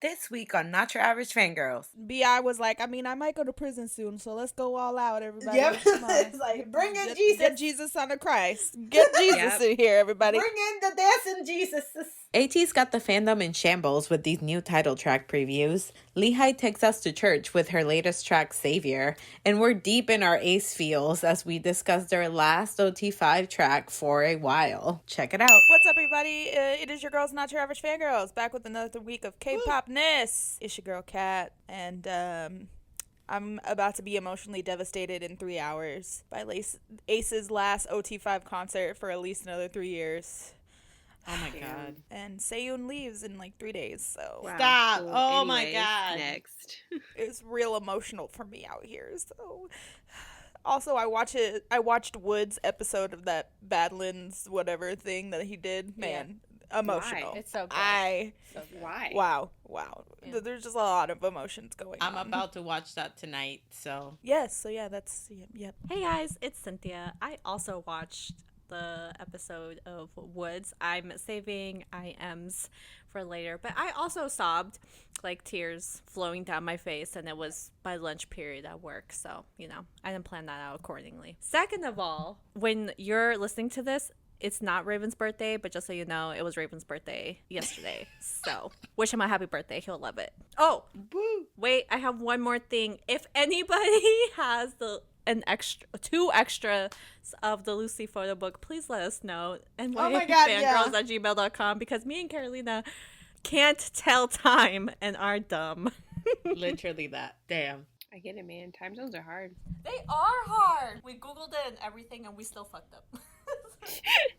This week on Not Your Average Fangirls. B.I. was like, I mean, I might go to prison soon, so let's go all out, everybody. Yep. Come on. It's like, bring in Jesus. Get Jesus on the Christ. Get Jesus in here, everybody. Bring in the dancing Jesus. ATEEZ got the fandom in shambles with these new title track previews. LeeHi takes us to church with her latest track, Savior. And we're deep in our ACE feels as we discuss their last OT5 track for a while. Check it out. What's up, everybody? It is your girls, Not Your Average Fangirls, back with another week of K-pop-ness. It's your girl, Kat, and I'm about to be emotionally devastated in 3 hours by ACE's last OT5 concert for at least another 3 years. Oh my god. And Seojoon leaves in like 3 days, so. Wow. Stop. Cool. Oh Anyways, my god. Next. It's real emotional for me out here, so. Also, I watched Wood's episode of that Badlands whatever thing that he did. Man, emotional. Why? It's so good. Why? Wow. Yeah. There's just a lot of emotions going on. I'm about to watch that tonight, so. Yes, so yeah, that's, yep. Hey guys, it's Cynthia. I also watched the episode of Woods. I'm saving IMs for later, but I also sobbed, like tears flowing down my face, and it was my lunch period at work, so, I didn't plan that out accordingly. Second of all, when you're listening to this, it's not Raven's birthday, but just so you know, it was Raven's birthday yesterday. So, wish him a happy birthday. He'll love it. Oh, wait, I have one more thing. If anybody has two extras of the Lucy photo book, please let us know. And NYAFangirls@gmail.com, because me and Carolina can't tell time and are dumb. Literally that. Damn. I get it, man. Time zones are hard. They are hard. We Googled it and everything, and we still fucked up.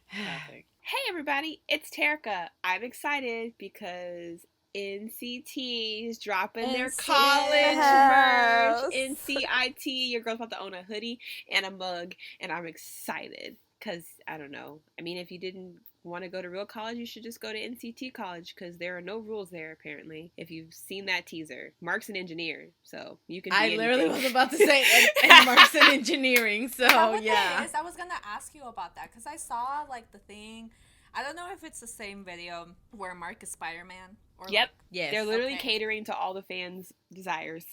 Hey, everybody. It's Terica. I'm excited because NCT is dropping their college merch. NCIT. Your girl's about to own a hoodie and a mug, and I'm excited because, I don't know. I mean, if you didn't want to go to real college, you should just go to NCT college, because there are no rules there, apparently. If you've seen that teaser, Mark's an engineer, so you can be I literally anything. was about to say and Mark's in engineering, so yeah. I was gonna ask you about that because I saw like the thing. I don't know if it's the same video where Mark is Spider-Man. Or Yep. Yes. They're literally catering to all the fans' desires.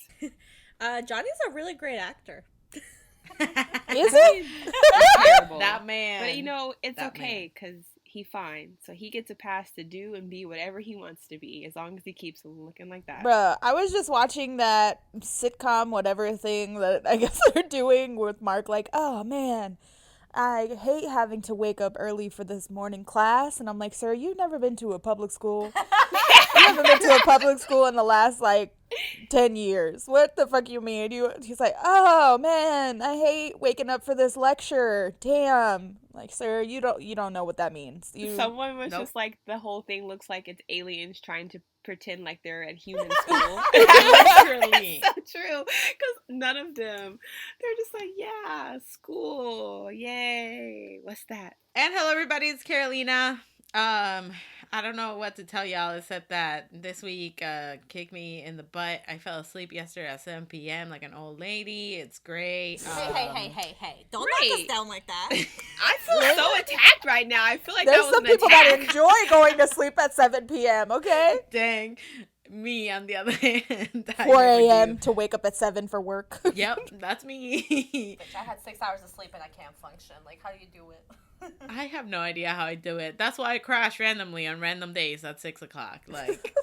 Johnny's a really great actor. Is it? Terrible. That man. But it's That okay because he fine. So he gets a pass to do and be whatever he wants to be, as long as he keeps looking like that. Bruh, I was just watching that sitcom whatever thing that I guess they're doing with Mark, like, oh man, I hate having to wake up early for this morning class. And I'm like, sir, you've never been to a public school? You haven't been to a public school in the last, 10 years. What the fuck you mean? He's like, oh, man, I hate waking up for this lecture. Damn. Like, sir, you don't know what that means. Someone was just like, the whole thing looks like it's aliens trying to pretend like they're at human school. Literally. It's so true. Because none of them, they're just like, yeah, school. Yay. What's that? And hello, everybody. It's Carolina. I don't know what to tell y'all except that this week kicked me in the butt. I fell asleep yesterday at 7 p.m. like an old lady. It's great. Hey. Don't knock us down like that. I feel so attacked right now. I feel like there's that was some an people attack. that enjoy going to sleep at 7 p.m., okay? Dang. Me, on the other hand. 4 a.m. to wake up at 7 for work. Yep, that's me. Bitch, I had 6 hours of sleep and I can't function. Like, how do you do it? I have no idea how I do it. That's why I crash randomly on random days at 6 o'clock. Like,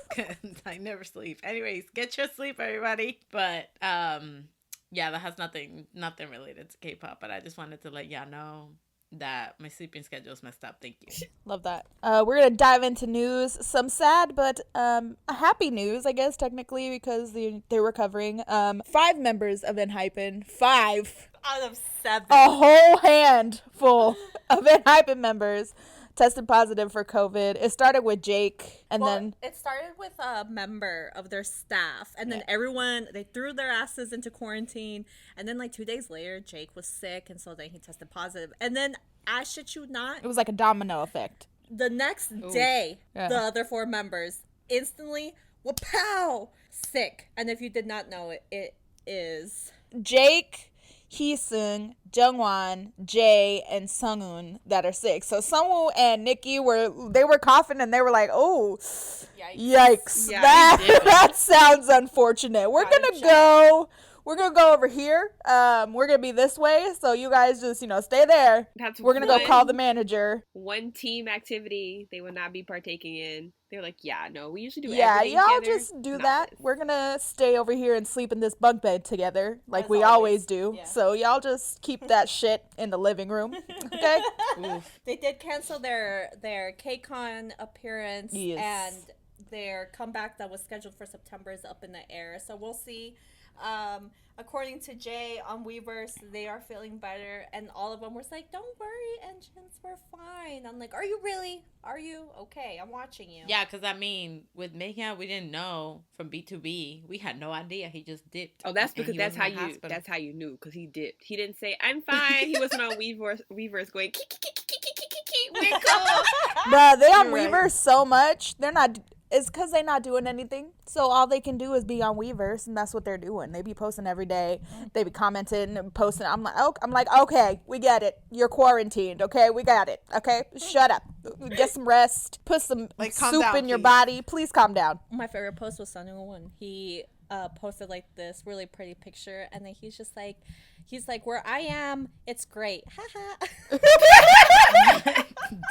I never sleep. Anyways, get your sleep, everybody. But, yeah, that has nothing related to K-pop. But I just wanted to let y'all know that my sleeping schedule is messed up. Thank you. Love that. We're going to dive into news. Some sad, but a happy news, I guess, technically, because they're recovering. 5 members of Enhypen. 5. Out of 7. A whole handful of Enhypen members tested positive for COVID. It started with Jake, and then it started with a member of their staff, and then everyone, they threw their asses into quarantine, and then 2 days later, Jake was sick, and so then he tested positive, and then, I shit you not, it was like a domino effect. The next day, the other 4 members instantly, pow, sick, and if you did not know it is Jake. Heesung, Jungwon, Jae, and Sungwoon that are sick. So Sungwoo and NiKi were coughing and they were like, oh, yikes. Yeah, That sounds unfortunate. We're gonna go over here. We're gonna be this way, so you guys just, stay there. We're gonna go call the manager. One team activity they would not be partaking in. They're like, yeah, no, we usually do everything y'all together, just do that. This. We're gonna stay over here and sleep in this bunk bed together, like we always do. Yeah. So y'all just keep that shit in the living room, okay? They did cancel their KCON appearance, and their comeback that was scheduled for September is up in the air. So we'll see. According to Jay on Weverse, they are feeling better, and all of them were like, don't worry, engines, we're fine. I'm like, are you really? Are you? Okay, I'm watching you. Yeah, because with Minghao, we didn't know from BTOB. We had no idea. He just dipped. Oh, that's because that's how you knew, because he dipped. He didn't say, I'm fine. He wasn't on Weverse going, we're cool. Bruh, they on Weverse so much, they're not... It's because they're not doing anything. So all they can do is be on Weverse, and that's what they're doing. They be posting every day. They be commenting and posting. I'm like, okay, we get it. You're quarantined, okay? We got it, okay? Shut up. Get some rest. Put some soup in your body. Please calm down. My favorite post was Sunwoo. He posted this really pretty picture, and then he's like, where I am, it's great. Haha.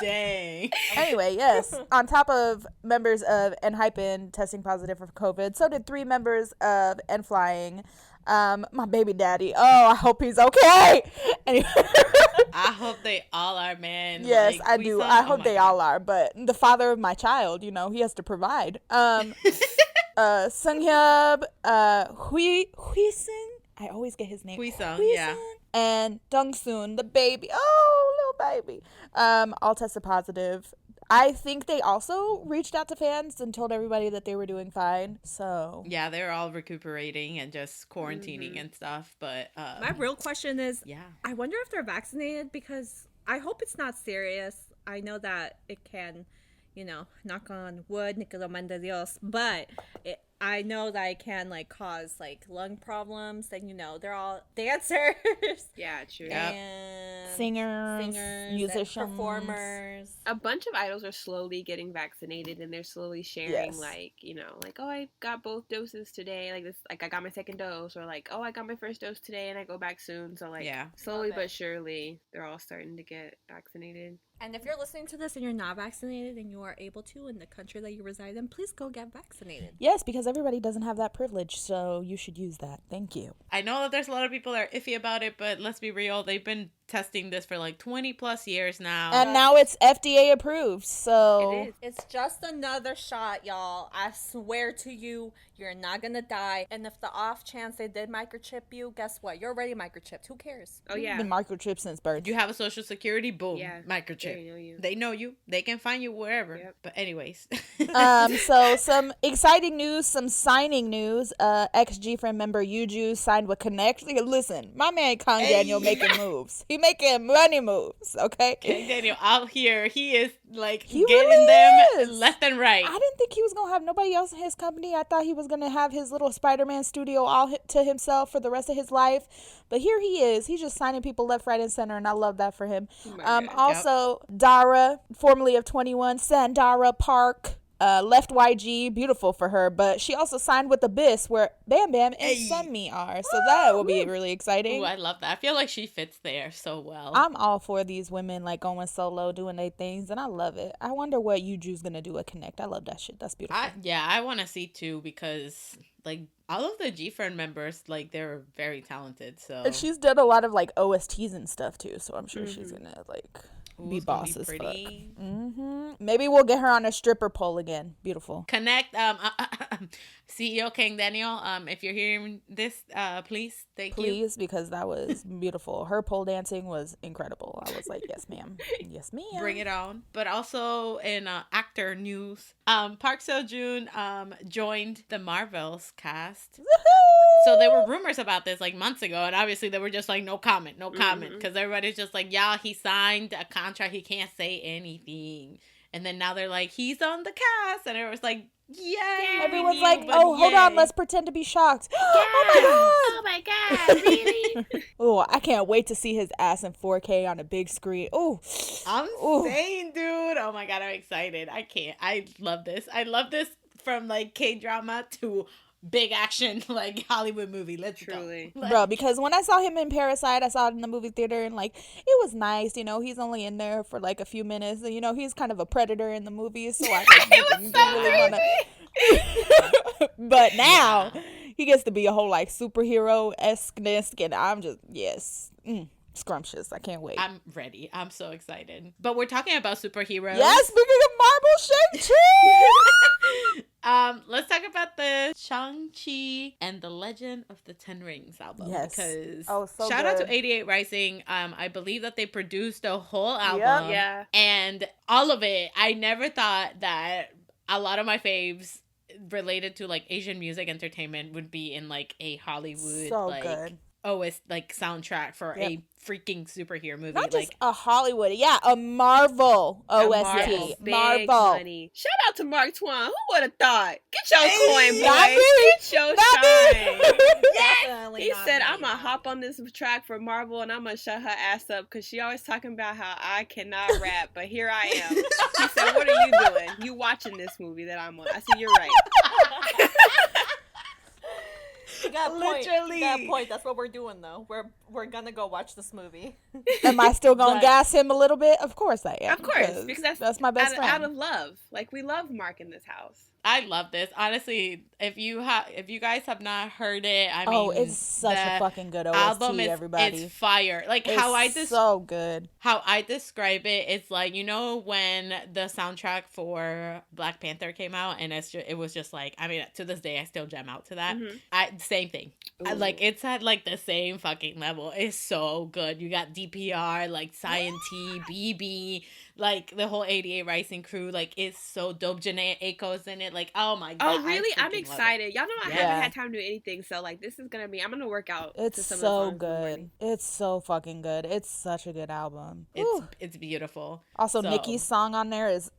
Dang. Anyway, yes. On top of members of Enhypen testing positive for COVID, so did 3 members of N.Flying. My baby daddy. Oh, I hope he's okay. Anyway. I hope they all are, man. Yes, I do. I hope they all are. But the father of my child, he has to provide. Sunghyub, Huisun. I always get his name. Huisun, yeah. And Dongsoon, the baby. Oh, little baby. All tested positive. I think they also reached out to fans and told everybody that they were doing fine. So yeah, they're all recuperating and just quarantining and stuff. But my real question is, I wonder if they're vaccinated, because I hope it's not serious. I know that it can, knock on wood, ni que lo mande Dios, but I know that it can cause lung problems, and they're all dancers. Yeah, true. And singers, musicians, performers. A bunch of idols are slowly getting vaccinated, and they're slowly sharing oh, I got both doses today, I got my second dose, or oh, I got my first dose today and I go back soon. So slowly but surely they're all starting to get vaccinated. And if you're listening to this and you're not vaccinated and you are able to in the country that you reside in, please go get vaccinated. Yes, because everybody doesn't have that privilege, so you should use that. Thank you. I know that there's a lot of people that are iffy about it, but let's be real. They've been testing this for 20 plus years now. And now it's FDA approved, so... It is. It's just another shot, y'all. I swear to you, you're not gonna die. And if the off chance they did microchip you, guess what? You're already microchipped. Who cares? Oh, yeah. Been microchipped since birth. You have a social security, boom, microchip. They know you. They can find you wherever. Yep. But anyways. So some exciting news, some signing news. Ex-G-Friend member Yuju signed with KONNECT. Listen, my man Kang Daniel making moves. He making money moves, okay? Kang Daniel out here, he is he getting really them is. left and right. I didn't think he was gonna have nobody else in his company. I thought he was gonna have his little Spider-Man studio all to himself for the rest of his life. But here he is. He's just signing people left, right, and center, and I love that for him. Also, Dara, formerly of 21, Sandara Park, left YG, beautiful for her, but she also signed with Abyss, where Bam Bam and Sunmi are, so that will be really exciting. Ooh, I love that. I feel like she fits there so well. I'm all for these women going solo, doing their things, and I love it. I wonder what Yuju's gonna do at KONNECT. I love that shit. That's beautiful. I want to see too, because all of the G-Friend members, they're very talented. So and she's done a lot of OSTs and stuff too, so I'm sure she's gonna be boss as fuck. Maybe we'll get her on a stripper pole again. Beautiful. KONNECT, CEO Kang Daniel, if you're hearing this, please, thank you. Please, because that was beautiful. Her pole dancing was incredible. I was like, yes, ma'am. Yes, ma'am. Bring it on. But also in actor news, Park Seojoon joined the Marvels cast. Woohoo! So there were rumors about this months ago, and obviously they were just no comment, because everybody's just y'all, he signed a contract, he can't say anything. And then now they're he's on the cast, and it was Yeah. Everyone's like, oh, hold on, let's pretend to be shocked. Oh my god, really? Oh, I can't wait to see his ass in 4K on a big screen. Oh, I'm saying, dude. Oh my god, I'm excited. I can't. I love this. I love this from like K-drama to big action like Hollywood movie. Let's Truly. go. Like, bro, because when I saw him in Parasite, I saw it in the movie theater, and like it was nice. You know, he's only in there for like a few minutes, and you know he's kind of a predator in the movie, so I like, didn't really wanna. But now he gets to be a whole like superhero esqueness, and I'm just scrumptious. I can't wait. I'm ready. I'm so excited. But we're talking about superheroes. Yes, speaking of Marvel, Shang-Chi. Let's talk about the Shang-Chi and the Legend of the Ten Rings album. Yes. Because so shout good. out to 88 Rising. I believe that they produced a whole album. Yep. Yeah. And all of it, I never thought that a lot of my faves related to like Asian music entertainment would be in like a Hollywood So like good. OS like soundtrack for a freaking superhero movie. Not like just a Hollywood, a Marvel OST. Big Marvel. money. Shout out to Mark Twain. Who would have thought? Get your coin, boy. not me. Get your shine. Definitely He not said, me, I'm going to no. hop on this track for Marvel and I'm going to shut her ass up because she always talking about how I cannot rap, but here I am. He said, what are you doing? You watching this movie that I'm on. I said, you're right. You got a point. Literally. You got a point. That's what we're doing, though. We're gonna go watch this movie. Am I still gonna But- gas him a little bit? Of course I am. Of course, because that's my best friend. out of love. Like, we love Mark in this house. I love this. Honestly, if you guys have not heard it, I mean, it's such a fucking good OST, album is everybody. it's fire. Like It's how I so good. how I describe it, it's like, you know, when the soundtrack for Black Panther came out, and it was just like, I mean, to this day I still jam out to that. Same thing. Like it's at like the same fucking level. It's so good. You got DPR, like Cyan T, BB, like the whole 88 Rising crew. Like it's so dope. Janae Aiko's in it. Like, oh my god. Oh, really? I'm freaking love it. excited. Y'all know I Yeah. haven't had time to do anything, so like this is gonna be. I'm gonna work out. It's to some so of the songs in the good. morning. It's so fucking good. It's such a good album. Whew. It's beautiful. Also, So- NiKi's song on there is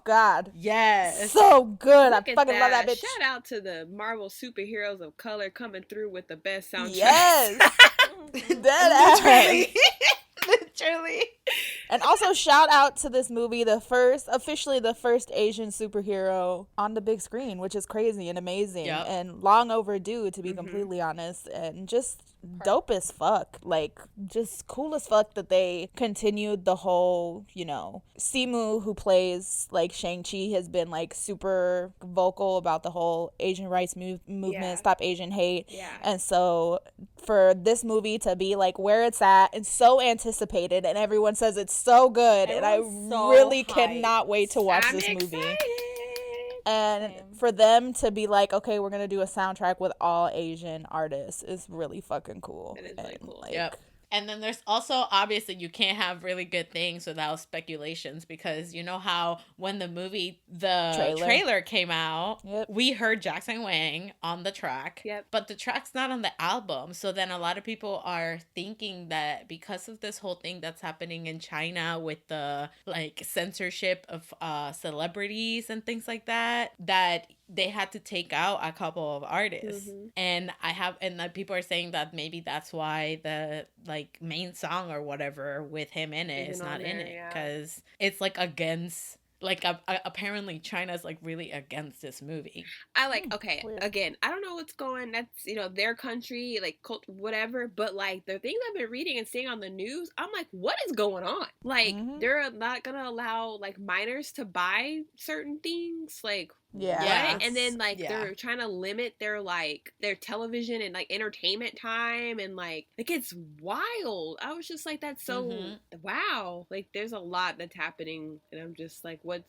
god, Yes. so good. Look I at fucking love that bitch. Shout out to the Marvel superheroes of color coming through with the best soundtrack. Yes, that Literally. Literally. And also shout out to this movie, officially the first Asian superhero on the big screen, which is crazy and amazing and long overdue, to be completely honest, and just dope as fuck. Like, just cool as fuck that they continued the whole, Simu, who plays like Shang-Chi, has been like super vocal about the whole Asian rights movement, Stop Asian Hate. Yeah. And so for this movie to be like where it's at and so anticipated, and everyone says it's so good, and I so really hyped. cannot wait to watch I'm this movie. excited. And for them to be like, okay, we're gonna do a soundtrack with all Asian artists is really fucking cool. It is really cool. Like, Yep. And then there's also, obviously, you can't have really good things without speculations, because you know how when the trailer came out, we heard Jackson Wang on the track, but the track's not on the album. So then a lot of people are thinking that because of this whole thing that's happening in China with the like censorship of celebrities and things like that, that they had to take out a couple of artists. And people are saying that maybe that's why the like main song or whatever with him in it is not in it, because it's like against, like apparently China's like really against this movie. Again, I don't know what's going, that's their country, like whatever, but like the things I've been reading and seeing on the news, I'm like, what is going on? Like they're not gonna allow like minors to buy certain things, like what? And then like they're trying to limit their television and like entertainment time, and like it's wild. I was just like, that's so wow. Like there's a lot that's happening, and I'm just like, what's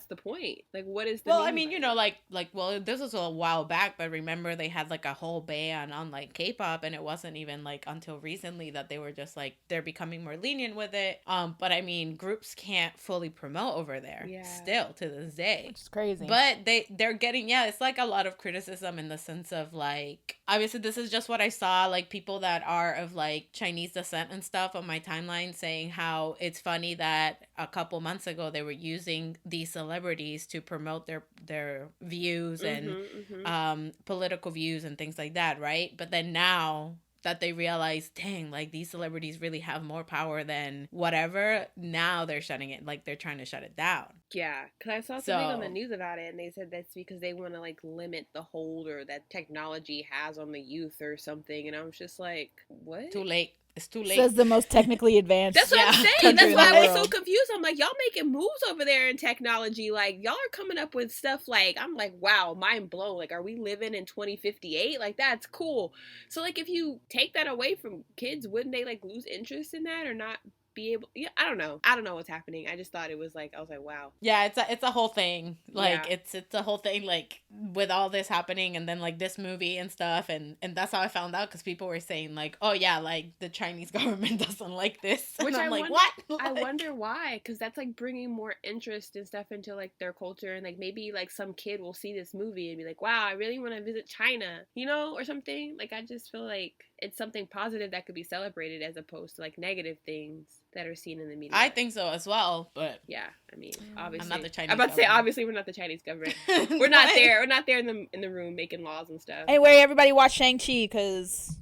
the point? Like, what is the well, I mean, this was a while back, but remember they had like a whole ban on like K-pop, and it wasn't even like until recently that they were just like they're becoming more lenient with it. But I mean, groups can't fully promote over there still to this day. Which is crazy. But they're getting, yeah, it's like a lot of criticism in the sense of like, obviously this is just what I saw, like people that are of like Chinese descent and stuff on my timeline saying how it's funny that a couple months ago they were using these celebrities to promote their views and political views and things like that, right? But then now that they realize, dang, like these celebrities really have more power than whatever, now they're shutting it, like they're trying to shut it down. Yeah, because I saw something on the news about it, and they said that's because they want to like limit the hold or that technology has on the youth or something, and I was just like, what? Too late. It's too late. Says the most technically advanced. That's what I'm saying. That's why I was so confused. I'm like, y'all making moves over there in technology. Like, y'all are coming up with stuff like, I'm like, wow, mind blown. Like, are we living in 2058? Like, that's cool. So, like, if you take that away from kids, wouldn't they, like, lose interest in that or not be able? Yeah, I don't know what's happening. I just thought it was like, I was like, wow. Yeah, it's a whole thing. Like, it's a whole thing, like, with all this happening and then, like, this movie and stuff. And that's how I found out, because people were saying, like, oh, yeah, like, the Chinese government doesn't like this. Which and I'm I like, wonder, what? I wonder why, because that's, like, bringing more interest and stuff into, like, their culture. And, like, maybe, like, some kid will see this movie and be like, wow, I really want to visit China, you know, or something. Like, I just feel like it's something positive that could be celebrated as opposed to, like, negative things that are seen in the media. I think so as well, but yeah, I mean, obviously, I'm not the Chinese. I'm about to say, obviously, we're not the Chinese government. We're not there. We're not there in the room making laws and stuff. Anyway, everybody watch Shang-Chi because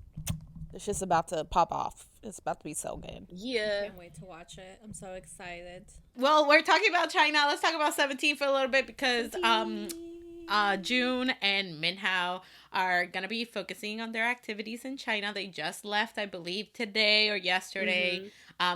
it's just about to pop off. It's about to be so good. Yeah, can't wait to watch it. I'm so excited. Well, we're talking about China. Let's talk about 17 for a little bit because Jun and Minghao are gonna be focusing on their activities in China. They just left, I believe, today or yesterday.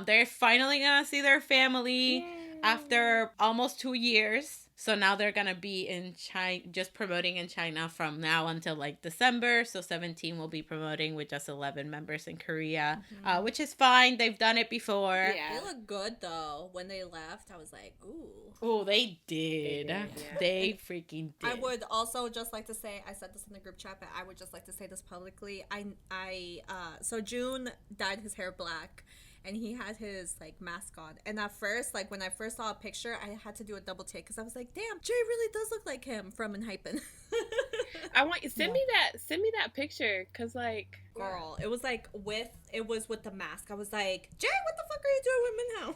They're finally gonna see their family after almost 2 years. So now they're gonna be in China, just promoting in China from now until like December. So 17 will be promoting with just 11 members in Korea, which is fine. They've done it before. Yeah. They look good though. When they left, I was like, ooh. Oh, they did. They freaking did. I would also just like to say, I said this in the group chat, but I would just like to say this publicly. So Jun dyed his hair black. And he had his, like, mask on. And at first, like, when I first saw a picture, I had to do a double take. Because I was like, damn, Jay really does look like him from Enhypen. I want you, send me that picture. Because, like... Girl, it was, like, with the mask. I was like, Jay, what the fuck are you doing with Minghao?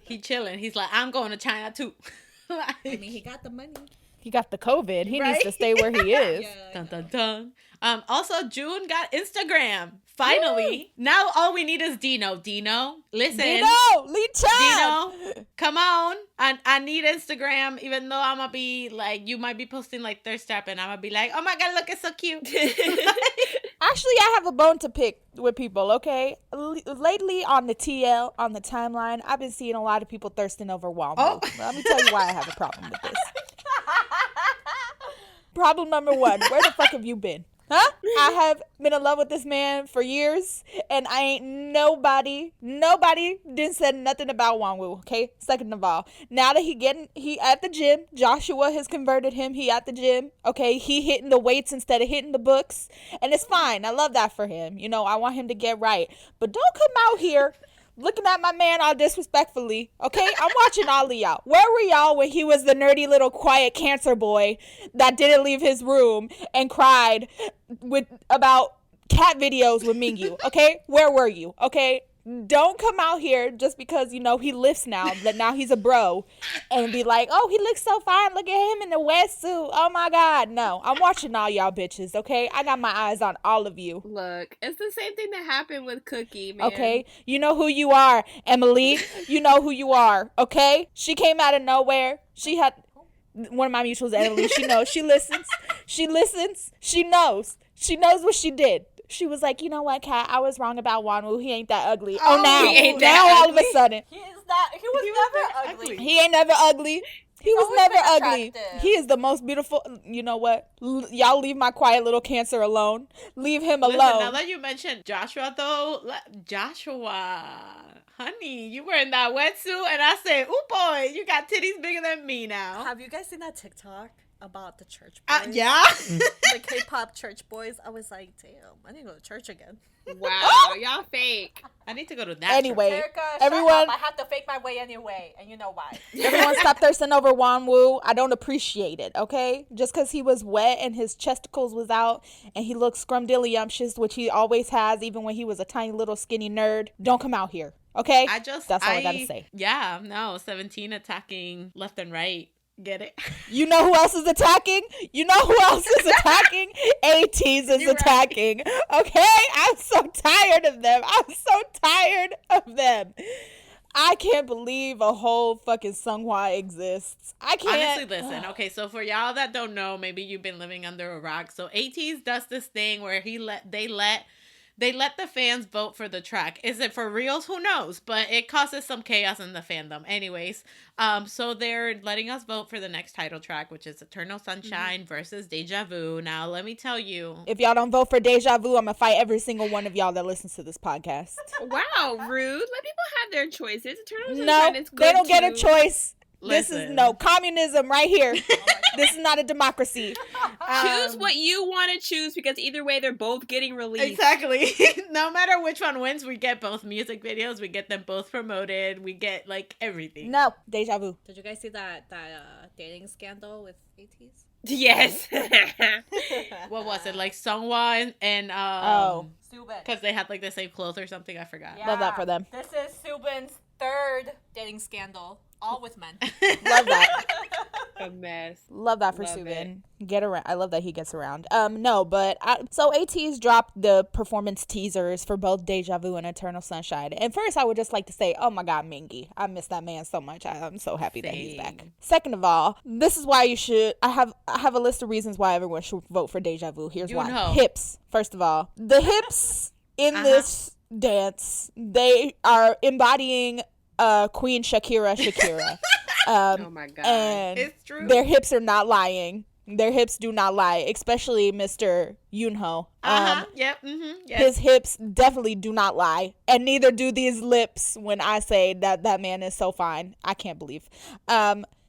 He chilling. He's like, I'm going to China, too. I mean, he got the money. He got the COVID. He needs to stay where he is. Yeah, dun, dun, dun. Also, Jun got Instagram. Finally. Woo! Now all we need is Dino. Dino, listen. Dino, come on. I need Instagram, even though I'm going to be like, you might be posting like thirst trap and I'm going to be like, oh my God, look, it's so cute. Actually, I have a bone to pick with people, okay? Lately on the TL, on the timeline, I've been seeing a lot of people thirsting over Wombo. Oh. Let me tell you why I have a problem with this. Problem number 1, where the fuck have you been? Huh? I have been in love with this man for years, and I ain't nobody didn't say nothing about Wangwoo, okay? Second of all, now that he at the gym, Joshua has converted him, he at the gym, okay? He hitting the weights instead of hitting the books, and it's fine. I love that for him. You know, I want him to get right. But don't come out here looking at my man all disrespectfully, okay? I'm watching all of y'all. Where were y'all when he was the nerdy little quiet cancer boy that didn't leave his room and cried about cat videos with Mingyu, okay? Where were you, okay? Don't come out here just because, you know, he lifts now, that now he's a bro, and be like, oh, he looks so fine. Look at him in the wetsuit. Oh, my God. No, I'm watching all y'all bitches, okay? I got my eyes on all of you. Look, it's the same thing that happened with Cookie, man. Okay? You know who you are, Emily. You know who you are, okay? She came out of nowhere. She had one of my mutuals, Emily. She knows. She listens. She listens. She knows. She knows what she did. She was like, you know what, Kat? I was wrong about Wanwoo. He ain't that ugly. Oh, now. He ain't now that all of a sudden. He was never ugly. He ain't never ugly. He was never ugly. Attractive. He is the most beautiful. You know what? Y'all leave my quiet little cancer alone. Leave him alone. Listen, now that you mentioned Joshua, though, honey, you were in that wetsuit, and I said, "Ooh, boy, you got titties bigger than me now." Have you guys seen that TikTok about the church boys. Yeah. The K-pop church boys. I was like, damn, I need to go to church again. Wow, y'all fake. I need to go to that. Anyway, Erica, everyone, shut up. I have to fake my way anyway, and you know why. everyone stop thirsting over Wanwoo. I don't appreciate it, okay? Just because he was wet and his chesticles was out and he looked scrumdiddlyumptious, which he always has, even when he was a tiny little skinny nerd, don't come out here, okay? That's all I gotta say. Yeah, no, 17 attacking left and right. Get it? You know who else is attacking? You know who else is attacking? ATEEZ is attacking. Okay? I'm so tired of them. I can't believe a whole fucking Seonghwa exists. I can't. Honestly, listen. Okay, so for y'all that don't know, maybe you've been living under a rock. So ATEEZ does this thing where they let the fans vote for the track. Is it for reals? Who knows? But it causes some chaos in the fandom. Anyways, so they're letting us vote for the next title track, which is Eternal Sunshine versus Deja Vu. Now, let me tell you. If y'all don't vote for Deja Vu, I'm going to fight every single one of y'all that listens to this podcast. Wow, rude. Let people have their choices. Eternal Sunshine No, is good they don't too. get a choice. Listen. This is communism right here. This is not a democracy. Choose what you want to choose because either way, they're both getting released. Exactly. No matter which one wins, we get both music videos. We get them both promoted. We get like everything. No, Deja Vu. Did you guys see that dating scandal with ATEEZ? Yes. What was it? Like Seonghwa and Oh. Subin. because they had like the same clothes or something. I forgot. Love that for them. This is Subin's third dating scandal, all with men. Love that. A mess. Love that for Love Subin. Get around. I love that he gets around. So ATEEZ dropped the performance teasers for both Deja Vu and Eternal Sunshine. And first, I would just like to say, oh my God, Mingi. I miss that man so much. I'm so happy that he's back. Second of all, this is why you should. I have a list of reasons why everyone should vote for Deja Vu. Here's why. Hips. First of all, the hips in this dance, they are embodying Queen Shakira. Oh my God. And It's true. their hips are not lying. Their hips do not lie, especially Mr. Yunho. Yep. Mm-hmm. Yes. His hips definitely do not lie, and neither do these lips when I say that man is so fine. I can't believe.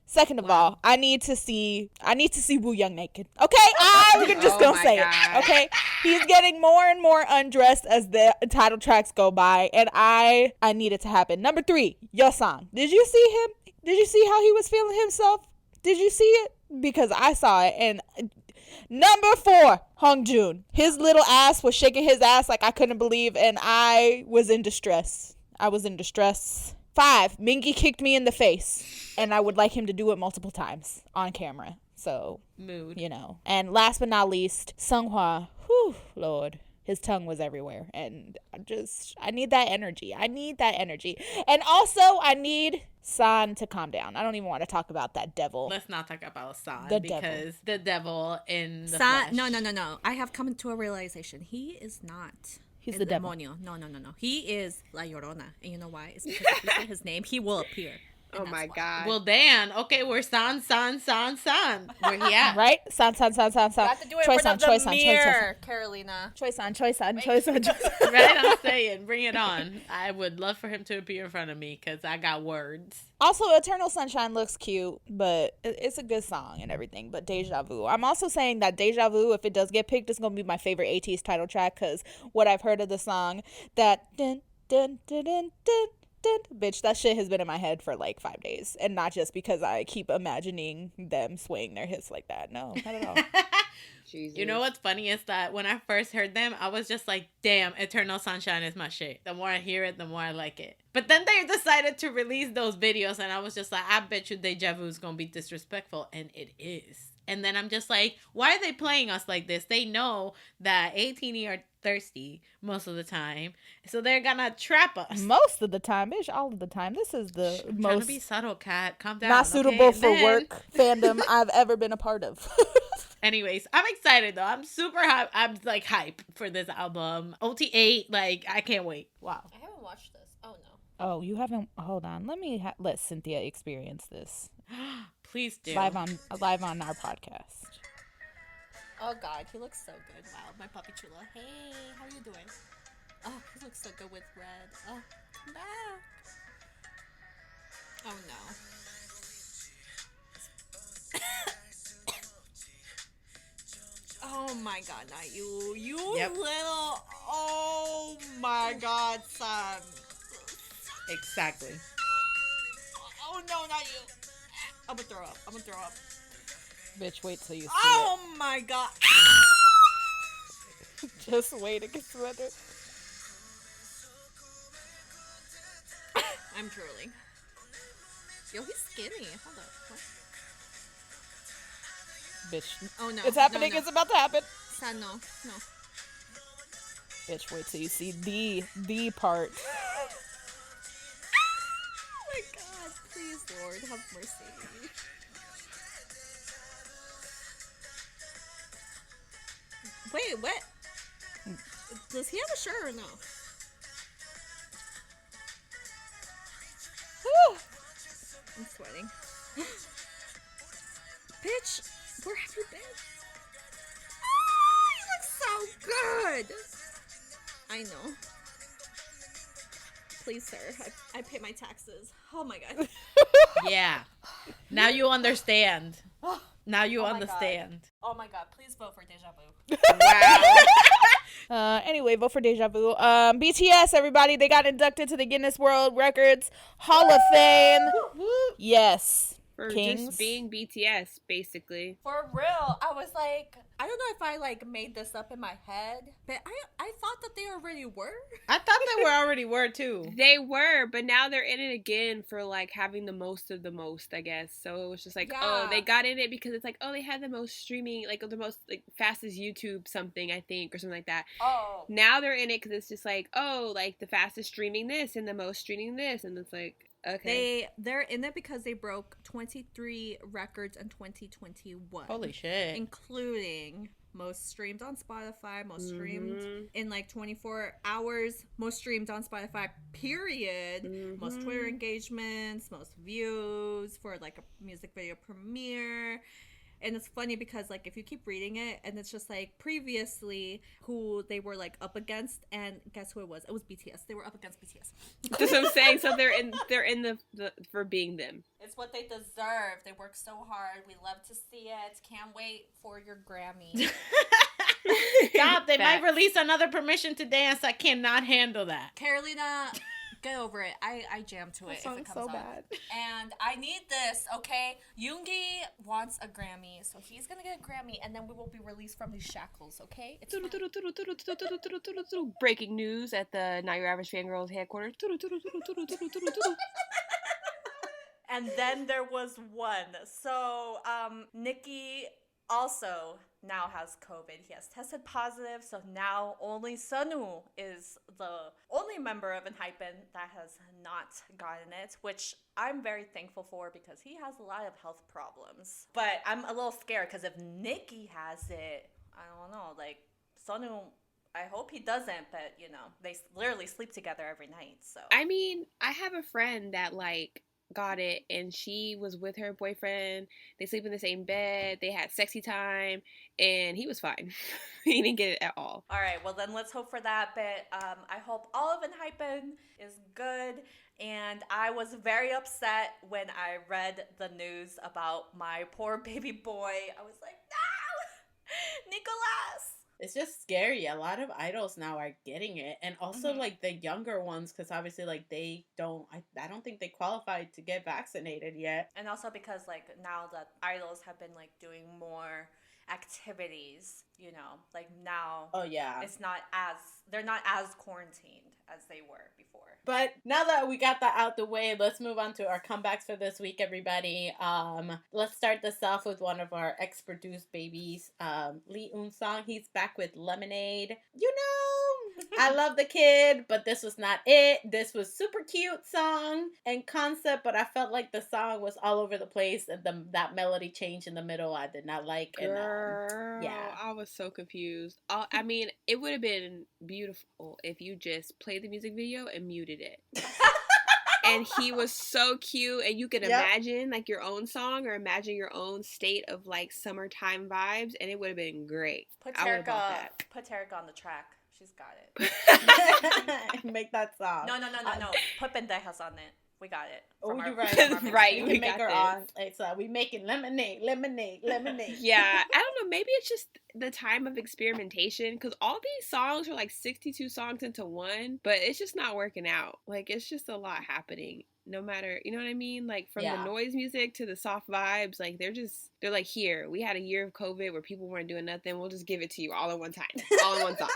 Second of all, I need to see Woo Young naked. Okay, I'm just gonna say it. Okay, he's getting more and more undressed as the title tracks go by, and I need it to happen. Number 3, Yunsang. Did you see him? Did you see how he was feeling himself? Did you see it? Because I saw it. And number 4, Hongjoon. His little ass was shaking his ass like I couldn't believe, and I was in distress. 5, Mingi kicked me in the face, and I would like him to do it multiple times on camera. So, Mood. you know. And last but not least, Seonghwa. Whew, Lord. His tongue was everywhere. And I need that energy. And also, I need San to calm down. I don't even want to talk about that devil. Let's not talk about San devil. The devil in the San, flesh. no. I have come to a realization. He is not. He's the devil. Demonio. No. He is La Llorona. And you know why? It's because if you say his name, he will appear. Oh my God. Well, Dan. Okay, we're San. Where he at? Right? San. You have to do it in front of the mirror, Carolina. Choice on. Right, I'm saying, bring it on. I would love for him to appear in front of me because I got words. Also, Eternal Sunshine looks cute, but it's a good song and everything. But Deja Vu. I'm also saying that Deja Vu, if it does get picked, it's going to be my favorite ATEEZ title track because what I've heard of the song, that dun, dun, dun, dun, dun, dun, bitch, that shit has been in my head for like 5 days. And not just because I keep imagining them swaying their hips like that. No, not at all. Jesus. You know what's funny is that when I first heard them, I was just like, damn, Eternal Sunshine is my shit. The more I hear it, the more I like it. But then they decided to release those videos, and I was just like, I bet you Deja Vu is going to be disrespectful. And it is. And then I'm just like, why are they playing us like this? They know that ATEEZ are thirsty most of the time. So they're going to trap us. Most of the time, bitch, all of the time. This is the I'm most trying to be subtle, Kat. Calm down. not suitable okay? for work fandom I've ever been a part of. Anyways, I'm excited though. I'm super hype. I'm like hype for this album. OT8, like I can't wait. Wow. I haven't watched this. Oh no. Oh, you haven't? Hold on. Let me let Cynthia experience this Please do. live on our podcast. Oh God, he looks so good. Wow, my puppy Chula. Hey, how are you doing? Oh, he looks so good with red. Oh, come back. Oh no. Oh my god, not you. You Yep. little. Oh my god, son. Exactly. Oh no, not you. I'm gonna throw up. Bitch, wait till you see Oh my god. it. Just wait, it gets better. I'm drooling. Yo, he's skinny. Hold up. What? Bitch. Oh no. It's happening, No. it's about to happen. Son, no. Bitch, wait till you see the part. Oh my god. Please, Lord, have mercy. Wait, what? Does he have a shirt or no? I'm sweating. Bitch, where have you been? Oh, he looks so good. I know. Please, sir, I pay my taxes. Oh my god. Yeah. Now you understand. Now you Oh my understand. Oh my god, please vote for Deja Vu. Wow. Anyway, vote for Deja Vu. BTS, everybody, they got inducted to the Guinness World Records Hall of Fame. Yes. For Kings. just being BTS, basically. For real, I was like, I don't know if I like made this up in my head, but I thought that they already were. I thought they already were too. They were, but now they're in it again for like having the most of the most, I guess. So it was just like, oh, Yeah. they got in it because it's like, oh, they had the most streaming, like the most like fastest YouTube something, I think, or something like that. Oh. Now they're in it because it's just like, oh, like the fastest streaming this and the most streaming this, and it's like, okay. They're in it because they broke 23 records in 2021. Holy shit. Including most streamed on Spotify, most streamed Mhm. in like 24 hours, most streamed on Spotify, period. Most Twitter engagements, most views for like a music video premiere. And it's funny because like if you keep reading it and it's just like previously who they were like up against, and guess who it was? It was BTS. They were up against BTS. That's what I'm saying. So they're in the for being them. It's what they deserve. They work so hard. We love to see it. Can't wait for your Grammy. Stop, they might Facts. release another Permission to Dance. I cannot handle that. Carolina, get over it. I jam to it if it comes on. And I need this, okay? Yoongi wants a Grammy, so he's gonna get a Grammy, and then we will be released from these shackles, okay? It's fine. Breaking news at the NYAFangirls headquarters. And then there was one. So, NiKi also now has COVID. He has tested positive, so now only Sunwoo is the only member of Enhypen that has not gotten it, which I'm very thankful for because he has a lot of health problems. But I'm a little scared because if NiKi has it, I don't know, like, Sunwoo, I hope he doesn't, but, you know, they literally sleep together every night, so. I mean, I have a friend that like got it, and she was with her boyfriend. They sleep in the same bed. They had sexy time, and he was fine. He didn't get it at all. All right, well then let's hope for that. But I hope all of Enhypen is good. And I was very upset when I read the news about my poor baby boy. I was like, no, Nicholas. It's just scary. A lot of idols now are getting it. And also, like, the younger ones, because obviously, like, they don't, I don't think they qualified to get vaccinated yet. And also because, like, now that idols have been, like, doing more activities, you know, like, now. Oh, yeah. It's not as, they're not as quarantined as they were before. But now that we got that out the way, let's move on to our comebacks for this week, everybody. Let's start this off with one of our ex-produced babies, Lee Eunsang. He's back with Lemonade. You know, I love the kid, but this was not it. This was super cute song and concept, but I felt like the song was all over the place, and that melody change in the middle I did not like. Girl, and yeah, I was so confused. I mean, it would have been beautiful if you just played the music video and muted it. And he was so cute, and you could imagine like your own song or imagine your own state of like summertime vibes, and it would have been great. Put I would've bought that. Terika on the track. She's got it. make that song. No. Put pendejas on it. We got it. Oh, you're right. right. Right, We we can make got our this. own. It's we making lemonade. Yeah, I don't know. Maybe it's just the time of experimentation because all these songs are like 62 songs into one, but it's just not working out. Like, it's just a lot happening. No matter, you know what I mean? Like, from the noise music to the soft vibes, like, they're like, here, we had a year of COVID where people weren't doing nothing. We'll just give it to you all at one time. All in one song.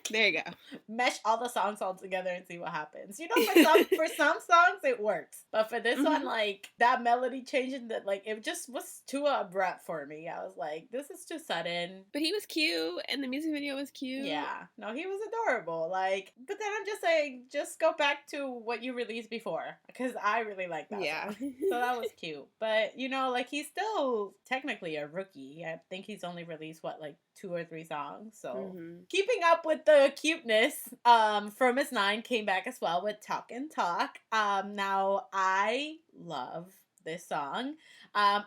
There you go. Mesh all the songs all together and see what happens. You know, for some songs it works, but for this one, like that melody changing, that like it just was too abrupt for me. I was like, this is too sudden. But he was cute, and the music video was cute. Yeah, no, he was adorable. Like, but then I'm just saying, just go back to what you released before, because I really like that. Yeah, song. So that was cute. But you know, like he's still technically a rookie. I think he's only released like 2 or 3 songs. So keeping up with the cuteness, From His 9 came back as well with Talk and Talk. Now I love this song.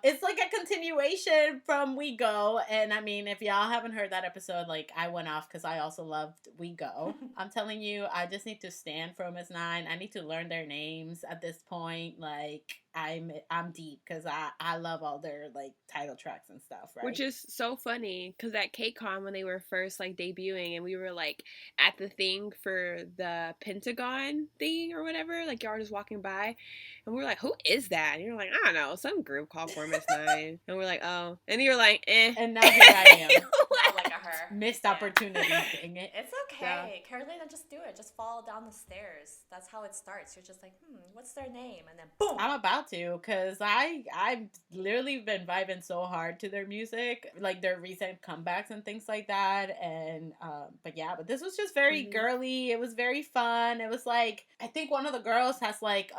It's like a continuation from We Go, and I mean, if y'all haven't heard that episode, like I went off because I also loved We Go. I'm telling you, I just need to stand From His 9. I need to learn their names at this point. Like I'm deep because I love all their like title tracks and stuff, right? Which is so funny because at KCON when they were first like debuting and we were like at the thing for the Pentagon thing or whatever, like y'all were just walking by and we were like, who is that? And you're like, I don't know, some group called From His 9. And we're like, oh. And you're like, eh. And now here I am. I like her. Missed opportunity, dang it. It's okay. Carolina, just do it. Just fall down the stairs. That's how it starts. You're just like, what's their name? And then boom. I'm about to, because I've literally been vibing so hard to their music, like their recent comebacks and things like that. And but this was just very girly. It was very fun. It was like, I think one of the girls has like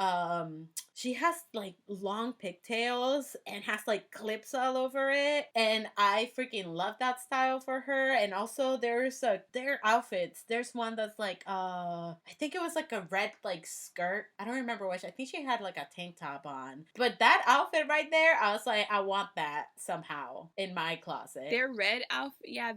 she has like long pigtails and has like clips all over it, and I freaking love that style for her. And also their outfits, there's one that's like I think it was like a red like skirt, I don't remember which. I think she had like a tank top on, but that outfit right there, I was like, I want that somehow in my closet. Their red outfit, yeah,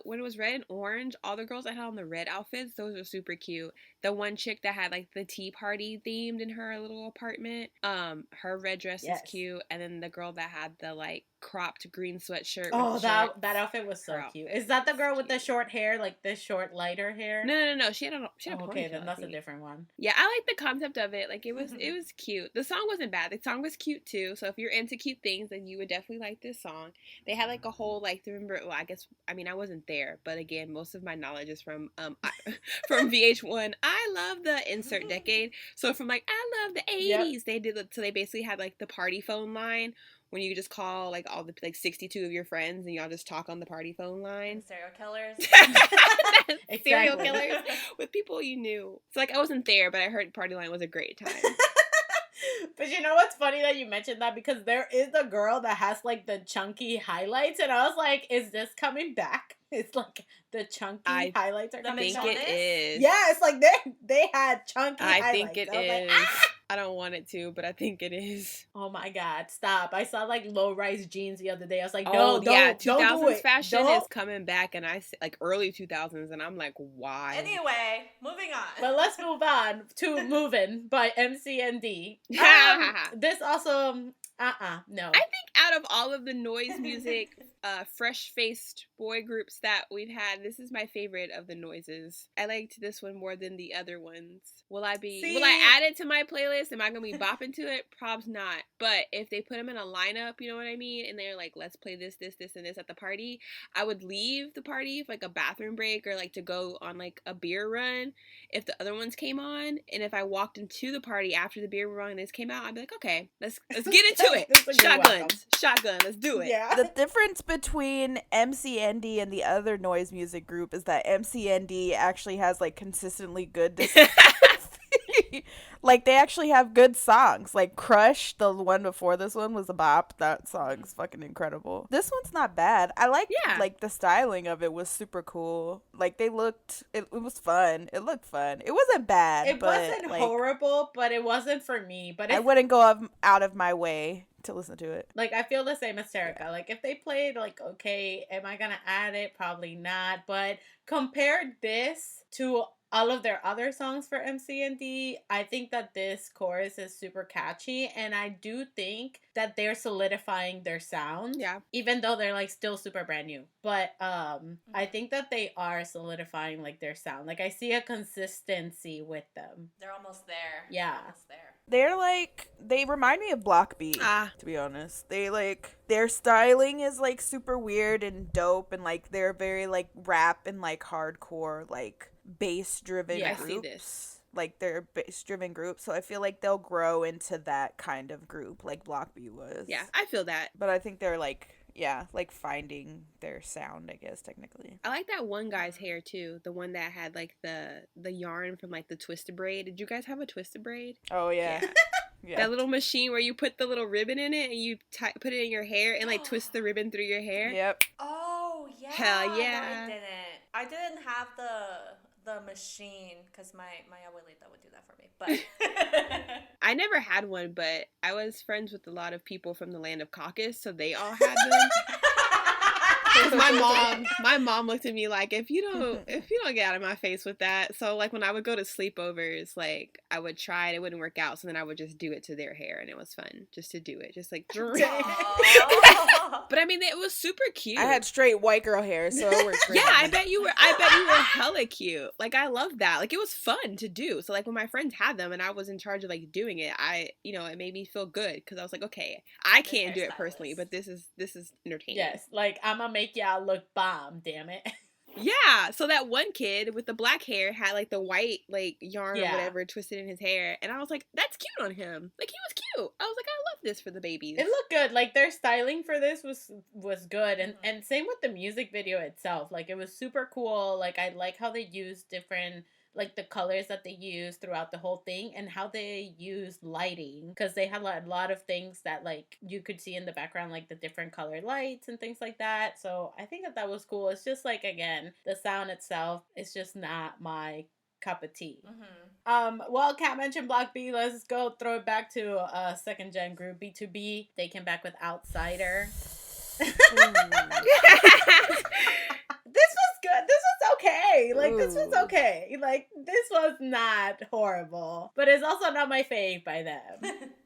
when it was red and orange, all the girls that had on the red outfits, those are super cute. The one chick that had like the tea party themed in her little apartment, her red dress is cute. And then the girl that had the like cropped green sweatshirt. Oh, that outfit was so cute. Is that the girl with the short hair, like the short lighter hair? No. She had a okay, then that's a different one. Yeah, I like the concept of it. Like it was cute. The song wasn't bad. The song was cute too. So if you're into cute things, then you would definitely like this song. They had like a whole like, remember? Well, I wasn't there, but again, most of my knowledge is from from VH1. I love the insert decade. So from like, I love the 80s. Yep. They basically had like the party phone line when you just call like all the like 62 of your friends and y'all just talk on the party phone line. Serial killers. Serial killers with people you knew. So like I wasn't there, but I heard party line was a great time. But you know what's funny that you mentioned that, because there is a girl that has like the chunky highlights, and I was like, is this coming back? It's like the chunky highlights are coming back. I think it is. Yeah, it's like they had chunky highlights. I think it is. Like, I don't want it to, but I think it is. Oh my god, stop. I saw like low-rise jeans the other day. I was like, don't 2000s fashion is coming back, and I like early 2000s, and I'm like, why? Anyway, moving on. But let's move on to Movin by MCND. This also, no. I think out of all of the noise music, fresh-faced boy groups that we've had, this is my favorite of the noises. I liked this one more than the other ones. Will I add it to my playlist? Am I gonna be bopping to it? Probs not. But if they put them in a lineup, you know what I mean, and they're like, let's play this, and this at the party, I would leave the party for like a bathroom break or like to go on like a beer run if the other ones came on. And if I walked into the party after the beer run and this came out, I'd be like, okay, let's get into it. Shotgun, let's do it. Yeah. The difference between MCND and the other noise music group is that MCND actually has like consistently good like they actually have good songs. Like Crush, the one before this one, was a bop. That song's fucking incredible. This one's not bad. I like the styling of it was super cool. Like it was fun. It looked fun. It wasn't bad. It wasn't horrible, but it wasn't for me. But I wouldn't go out of my way to listen to it. Like, I feel the same as Terica. Like, if they played, like, okay, am I gonna add it? Probably not. But compare this to all of their other songs for MCND, I think that this chorus is super catchy, and I do think that they're solidifying their sound. Yeah. Even though they're like still super brand new. But I think that they are solidifying like their sound. Like I see a consistency with them. They're almost there. Yeah. They're almost there. They're like, they remind me of Block B, to be honest. They like, their styling is like super weird and dope, and like they're very like rap and like hardcore, like bass driven groups. I see this. Like they're bass driven groups, so I feel like they'll grow into that kind of group like Block B was. Yeah, I feel that. But I think they're like, yeah, like finding their sound, I guess, technically. I like that one guy's hair too. The one that had like the yarn from like the twisted braid. Did you guys have a twisted braid? Oh yeah. Yeah. That little machine where you put the little ribbon in it and you put it in your hair and like twist the ribbon through your hair. Yep. Oh, yeah. Hell yeah. No, I didn't have the machine because my abuelita would do that for me. But I never had one, but I was friends with a lot of people from the land of caucus, so they all had them. 'Cause my mom looked at me like, if you don't get out of my face with that. So like when I would go to sleepovers, like I would try it, it wouldn't work out, so then I would just do it to their hair, and it was fun just to do it, just like. But I mean, it was super cute. I had straight white girl hair, so it worked great. Yeah, I bet you were hella cute. Like I love that. Like it was fun to do. So like when my friends had them and I was in charge of like doing it, it made me feel good because I was like, okay, I can't do it personally, but this is entertaining. Yes, like I'm gonna make y'all look bomb, damn it. Yeah, so that one kid with the black hair had like the white like yarn or whatever twisted in his hair, and I was like, that's cute on him. Like he was cute. I was like, I love this for the babies. It looked good. Like their styling for this was good, and same with the music video itself. Like it was super cool. Like I like how they used different, like the colors that they used throughout the whole thing, and how they used lighting, because they had a lot of things that like you could see in the background, like the different colored lights and things like that. So I think that was cool. It's just like, again, the sound itself is just not my cup of tea. Well, Kat mentioned Block B. Let's go throw it back to a second gen group, BTOB. They came back with Outsider. This was good. This was okay. Like, this was okay. Like, this was not horrible. But it's also not my fave by them.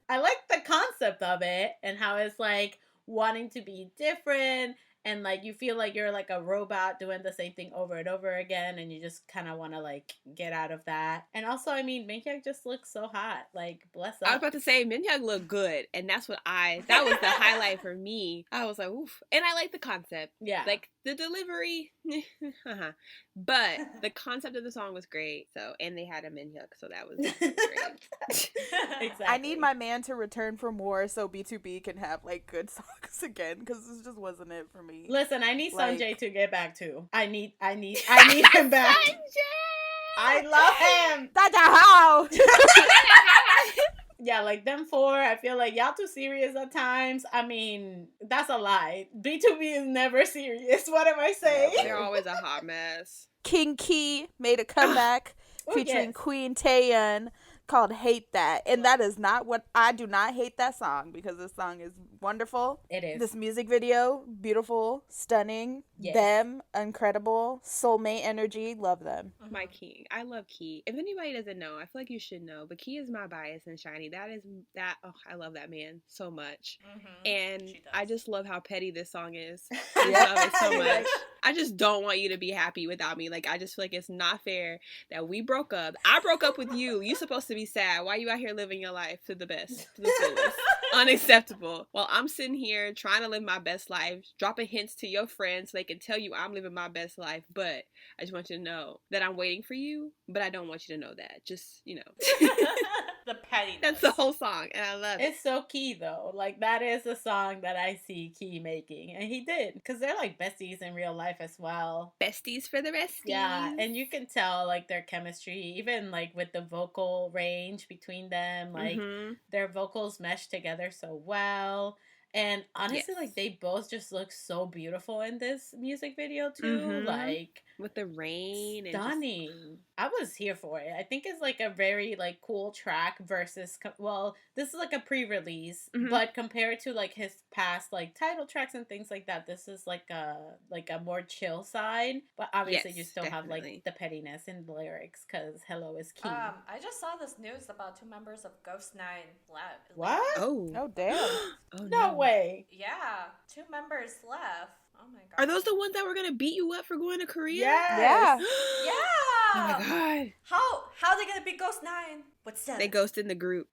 I like the concept of it and how it's, like, wanting to be different. And, like, you feel like you're, like, a robot doing the same thing over and over again. And you just kind of want to, like, get out of that. And also, I mean, Minhyuk just looks so hot. Like, bless up. I was about to say, Minhyuk looked good. And that was the highlight for me. I was like, oof. And I like the concept. Yeah. Like, the delivery, but the concept of the song was great. So, and they had a Minhyuk, so that was great. Exactly. I need my man to return for more so BTOB can have like good songs again, because this just wasn't it for me. Listen, I need Like, Sanjay to get back too. I need him back. I love him. That's how. Yeah, like them four, I feel like y'all too serious at times. I mean, that's a lie. BTOB is never serious. What am I saying? They're always a hot mess. King Key made a comeback featuring Queen Taeyeon called Hate That. And that is not what, I do not hate that song, because this song is wonderful. It is. This music video, beautiful, stunning, them, incredible, soulmate energy, love them. My King. I love Key. If anybody doesn't know, I feel like you should know, but Key is my bias in Shiny. I love that man so much. And I just love how petty this song is. I love it so much. I just don't want you to be happy without me. Like, I just feel like it's not fair that we broke up. I broke up with you. You're supposed to be sad. Why you out here living your life to the best, to the fullest? Unacceptable. While I'm sitting here trying to live my best life, dropping hints to your friends so they can tell you I'm living my best life, but I just want you to know that I'm waiting for you, but I don't want you to know that. Just, you know. The pettiness. That's the whole song, and I love it. It's so Key, though. Like, that is a song that I see Key making. And he did. Because they're, like, besties in real life as well. Besties for the resties. Yeah, and you can tell, like, their chemistry, even, like, with the vocal range between them. Like, their vocals mesh together so well. And honestly, like, they both just look so beautiful in this music video, too. Like, with the rain. Stunning. I was here for it. I think it's like a very like cool track versus well, this is like a pre-release, but compared to like his past like title tracks and things like that, this is like a more chill side. But obviously, you still have like the pettiness in the lyrics because "Hello" is key. I just saw this news about 2 members of Ghost 9 left. What? Oh damn! Oh, no way. Yeah, 2 members left. Oh my god. Are those the ones that were gonna beat you up for going to Korea? Yes. Yeah. Yeah. Oh my god. How are they gonna beat Ghost 9? What's that? They ghosted the group.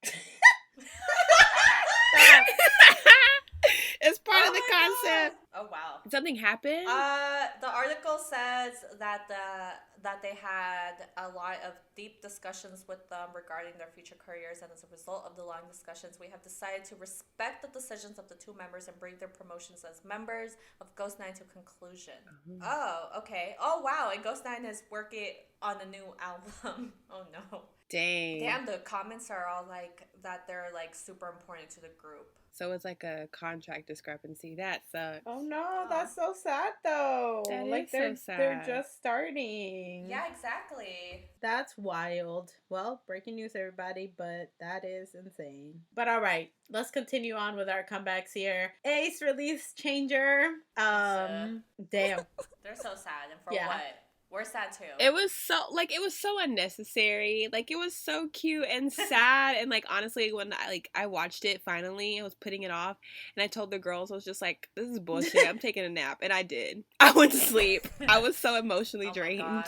It's part of the concept. God. Oh wow. Did something happen? The article says that they had a lot of deep discussions with them regarding their future careers, and as a result of the long discussions, we have decided to respect the decisions of the 2 members and bring their promotions as members of Ghost 9 to conclusion. Oh, okay. Oh wow, and Ghost 9 is working on a new album. Oh no. Damn, the comments are all like that they're like super important to the group. So it's like a contract discrepancy. That sucks. Oh no, that's so sad though. That like is they're so sad. they're just starting. Yeah, exactly. That's wild. Well, breaking news, everybody, but that is insane. But all right, let's continue on with our comebacks here. ATEEZ release Changer. Damn. They're so sad, and for what? We're sad too. It was so unnecessary. Like, it was so cute and sad. And like, honestly, when I watched it finally, I was putting it off, and I told the girls, I was just like, this is bullshit. I'm taking a nap, and I did. I went to sleep. I was so emotionally drained.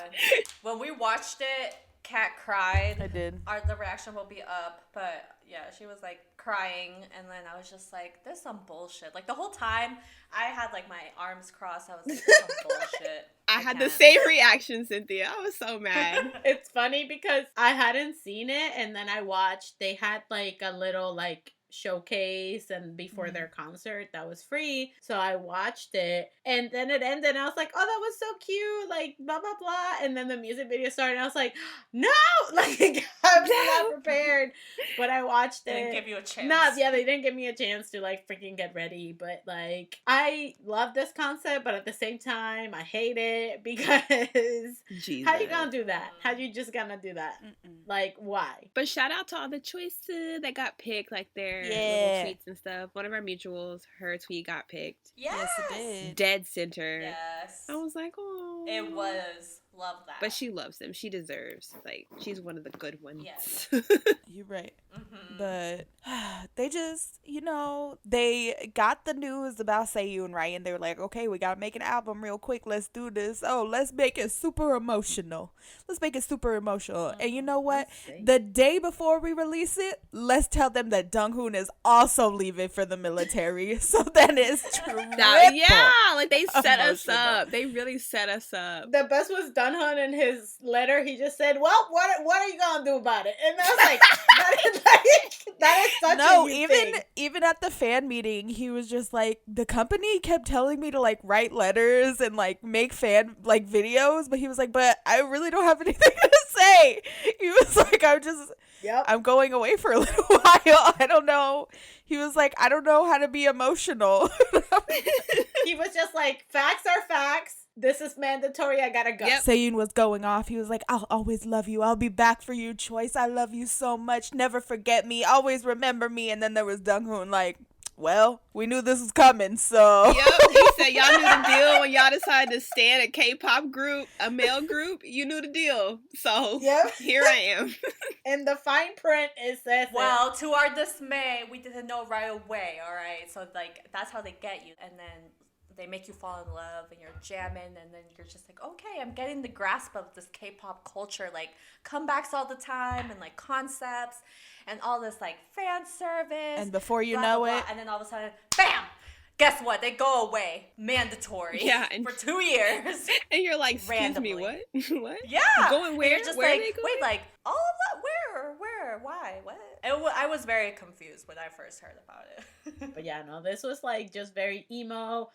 When we watched it, Kat cried. I did. The reaction will be up, but yeah, she was like crying, and then I was just like, "There's some bullshit." Like the whole time, I had like my arms crossed. I was like, "There's some bullshit." I had the same reaction, Cynthia. I was so mad. It's funny because I hadn't seen it, and then I watched. They had like a little like showcase and before their concert that was free, so I watched it, and then it ended and I was like, oh, that was so cute, like blah blah blah, and then the music video started and I was like, no, like I was not prepared, but I watched it. They didn't give you a chance. They didn't give me a chance to like freaking get ready, but like I love this concept, but at the same time I hate it because Jesus. How you gonna do that? How you just gonna do that? Like, why? But shout out to all the choices that got picked, like their little tweets and stuff. One of our mutuals, her tweet got picked. Yes, it did. Dead center. Yes. I was like, oh. It was. Love that. But she loves them. She deserves. Like, she's one of the good ones. Yes. You're right. But they just, they got the news about Seojoon, right? And they were like, okay, we got to make an album real quick. Let's do this. Oh, let's make it super emotional. And you know what? The day before we release it, let's tell them that Donghoon is also leaving for the military. So then it's triple. Yeah, like they set us up. They really set us up. The best was Dunhun in his letter. He just said, well, what are you gonna do about it? And I was like, that is such a you thing. Even at the fan meeting, he was just like, the company kept telling me to like write letters and like make fan like videos, but he was like, but I really don't have anything to say. He was like, I'm going away for a little while. I don't know. He was like, I don't know how to be emotional. He was just like, facts are facts. This is mandatory. I gotta go. Seojoon was going off. He was like, I'll always love you. I'll be back for you, Choice. I love you so much. Never forget me. Always remember me. And then there was Donghoon like, well, we knew this was coming, so. Yep, he said y'all knew the deal when y'all decided to stand a K-pop group, a male group. You knew the deal. So, here I am. In the fine print, it says well, to our dismay, we didn't know right away, all right? So, like, that's how they get you. And then they make you fall in love and you're jamming, and then you're just like, okay, I'm getting the grasp of this K-pop culture, like comebacks all the time and like concepts and all this like fan service. And before you blah, know blah, it, blah. And then all of a sudden, bam! Guess what? They go away. Mandatory. Yeah. For 2 years. And you're like, excuse randomly. me, what? What? Yeah. Going where? And you're just where like, are they going? wait, like, all of that? Where? Why? What? I was very confused when I first heard about it. But yeah, no, this was like just very emo.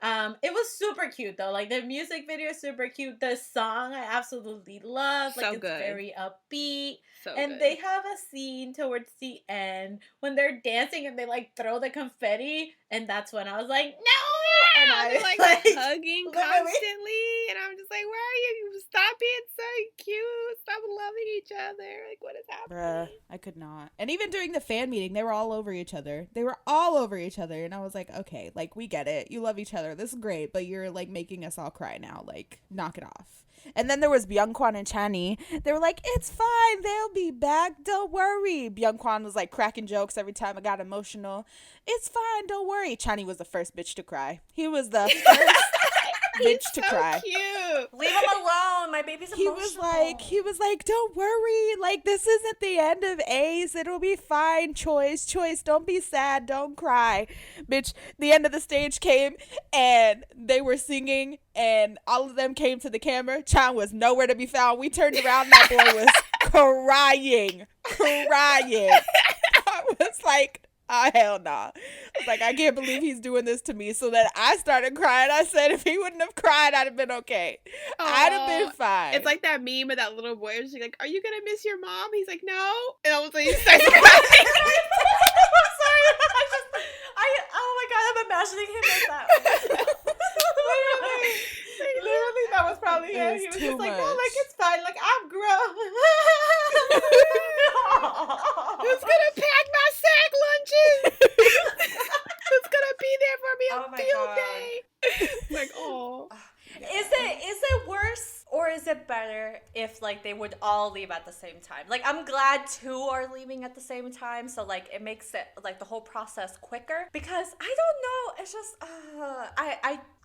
It was super cute though. Like the music video is super cute. The song I absolutely love. Like it's very upbeat. And they have a scene towards the end when they're dancing and they like throw the confetti, and that's when I was like, no, And they're like hugging constantly, and I'm just like, where are you? Stop being so cute. Stop loving each other. Like, what is happening? Bruh, I could not. And even during the fan meeting, they were all over each other. They were all over each other, and I was like, okay, like, we get it. You love each other. This is great, but you're like making us all cry now. Like, knock it off. And then there was Byung-Kwan and Chani. They were like, it's fine. They'll be back. Don't worry. Byung-Kwan was like cracking jokes every time I got emotional. It's fine. Don't worry. Chani was the first bitch to cry. He was the first bitch to cry. Cute. Leave him alone. My baby's emotional. He was like, don't worry. Like, this isn't the end of ATEEZ. It'll be fine. Choice. Don't be sad. Don't cry. Bitch, the end of the stage came and they were singing and all of them came to the camera. Chan was nowhere to be found. We turned around. That boy was crying. I was like, oh, hell nah. I was like, I can't believe he's doing this to me. So then I started crying. I said, if he wouldn't have cried, I'd have been okay. I'd have been fine. It's like that meme of that little boy. She's like, are you going to miss your mom? He's like, no. And all of a sudden he starts crying. I'm sorry. Oh my God, I'm imagining him as that. Literally, that was probably it. He was just like, no, like, it's fine. Like, I'm grown. Who's going to pack my sack lunches? Who's going to be there for me on field day? Like, oh. Is it worse or is it better if like they would all leave at the same time? Like, I'm glad two are leaving at the same time, so like it makes it like the whole process quicker. Because I don't know, it's just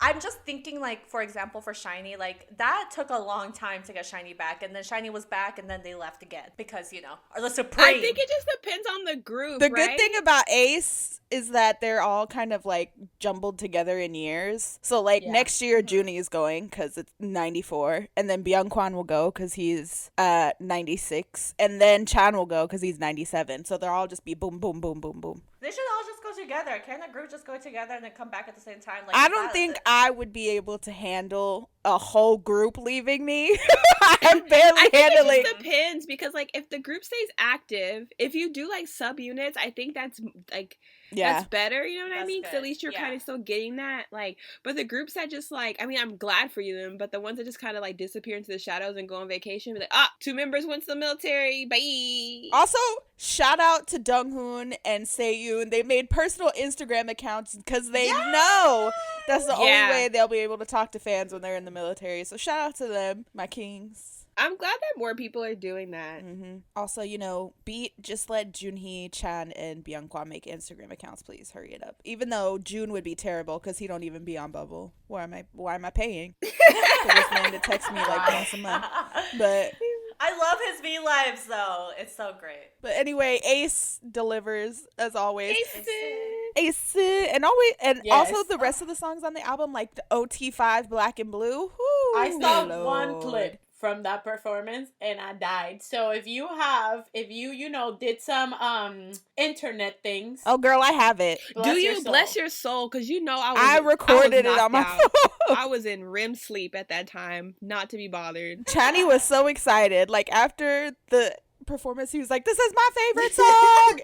I'm just thinking, like, for example, for Shiny, like that took a long time to get Shiny back, and then Shiny was back, and then they left again because, you know, are the Supreme. I think it just depends on the group. The good thing about ACE is that they're all kind of like jumbled together in years. So like next year, Junie is going because it's 94, and then Byung-Kwan will go because he's 96, and then Chan will go because he's 97. So they'll all just be boom, boom, boom, boom, boom. They should all just go together. Can the group just go together and then come back at the same time? Like, I don't think I would be able to handle a whole group leaving me. I'm barely handling. It just depends, because like if the group stays active, if you do like subunits, I think that's like that's better. You know what I mean? Because at least you're kind of still getting that. Like, but the groups that just like, I mean, I'm glad for them, but the ones that just kind of like disappear into the shadows and go on vacation, be like, two members went to the military. Bye. Also, shout out to Donghoon and Seojoon. They made personal Instagram accounts because they know that's the only way they'll be able to talk to fans when they're in the military. So shout out to them, my kings. I'm glad that more people are doing that. Mm-hmm. Also, you know, just let Junhee, Chan, and Byung-Kwan make Instagram accounts, please. Hurry it up. Even though June would be terrible because he don't even be on Bubble. Why am I paying for this man to text me like once a month? But I love his V lives though. It's so great. But anyway, ACE delivers as always. ACE. And also the rest of the songs on the album, like the OT5 Black and Blue. Whoo, I saw one clip from that performance and I died. So if you did some internet things. Oh girl, I have it. Bless your soul, because you know I recorded it on my phone. I was in REM sleep at that time, not to be bothered. Chani was so excited. Like after the performance, he was like, "This is my favorite song."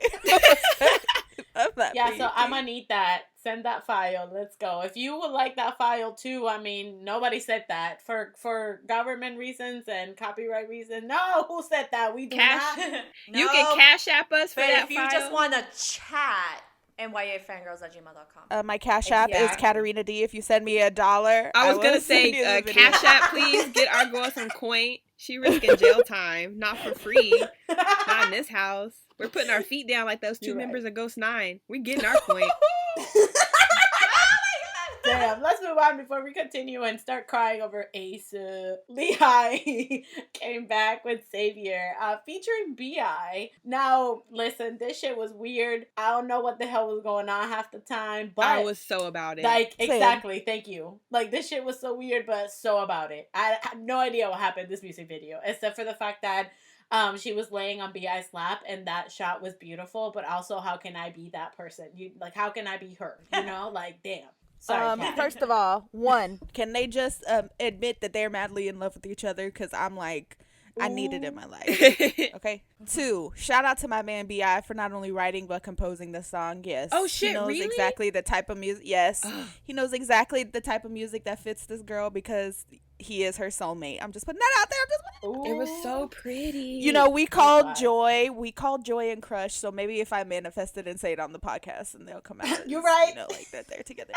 So I'm gonna need that. Send that file. Let's go. If you would like that file too, I mean, nobody said that for government reasons and copyright reasons. No, who said that? We do not. You can Cash App us for that if you file. just want to chat, NYAFangirls@gmail.com. My Cash App is Katarina D. If you send me $1, I was gonna say Cash App, please get our girl some coin. She risking jail time, not for free. Not in this house. We're putting our feet down like those two members of Ghost 9. We're getting our coin. Damn, let's move on before we continue and start crying over ACE. LeeHi came back with Savior, featuring B.I. Now, listen, this shit was weird. I don't know what the hell was going on half the time, but I was so about it. Like, exactly, thank you. Like, this shit was so weird, but so about it. I have no idea what happened in this music video, except for the fact that she was laying on B.I.'s lap, and that shot was beautiful, but also, how can I be that person? How can I be her? You know? Like, damn. Sorry, first of all, can they just admit that they're madly in love with each other? Because I'm like, I need it in my life. Okay. 2, shout out to my man B.I. for not only writing but composing the song. Yes. Oh shit, he knows really? exactly the type of music. Yes. He knows exactly the type of music that fits this girl because he is her soulmate. I'm just putting that out there. It was so pretty. You know, we called Joy and Crush, so maybe if I manifest it and say it on the podcast and they'll come out. You're right. You know, like that they're together.